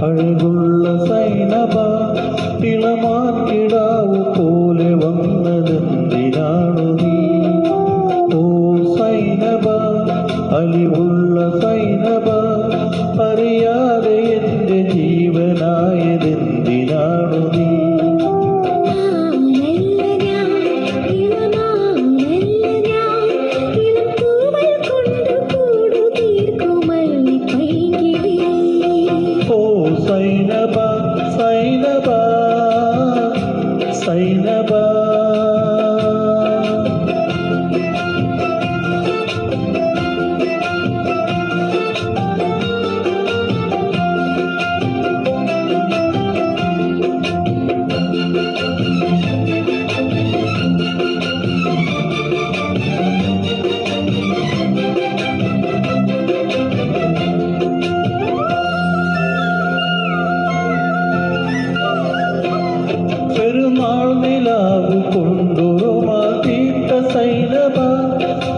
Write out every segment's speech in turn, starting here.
അഴകുള്ള സൈനബ ഇളമാക്കിടാവ് പോലെ വന്നതെന്തിനാണു നീ? ഓ സൈനബ, അലിവുള്ള സൈനബ, അറിയാതെ എൻ്റെ ജീവനായതെന്തിനാണു നീ? സൈനബ സൈനബ സൈനബ പെരുന്നാൾ നിലാവ് കൊണ്ടുമാ തീട്ട സൈനബ,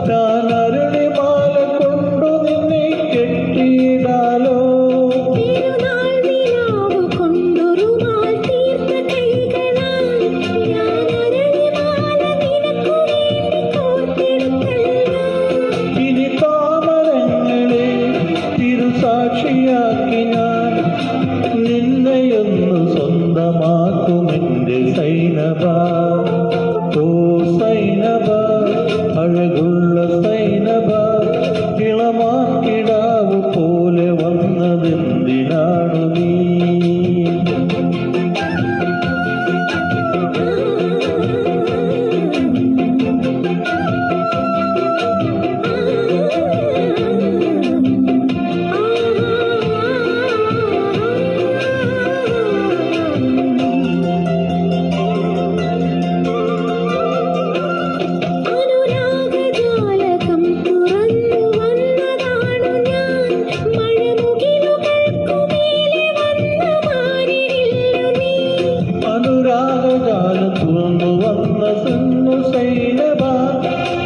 ഞാൻ അരുണിമാല കൊണ്ടു നിന്നെ കെട്ടിയിടാലോ. ഇനി താമരങ്ങളെ തിരുസാക്ഷിയാക്കി ഞാൻ നിന്നെയൊന്നു സ്വന്തമാക്കുമെൻ്റെ സൈനബ. ഓ സൈനബ, അഴകുള്ള സൈനബ, ഇളമാക്കിടാവ് പോലെ വന്നതെന്തിനാണു നീ? തുറന്നു വന്ന സന്നു സൈനബ,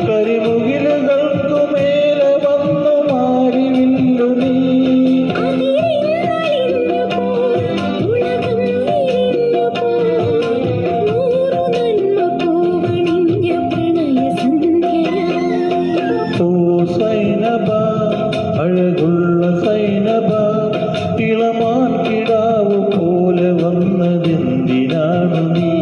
കരിമുകിലുകൾക്കു മേലെ വന്നു മാറിവില്ലു നീ. ഓ സൈനബ, അഴകുള്ള സൈനബ, ഇളമാൻ കിടാവ് പോലെ വന്നതെന്തിനാണു നീ?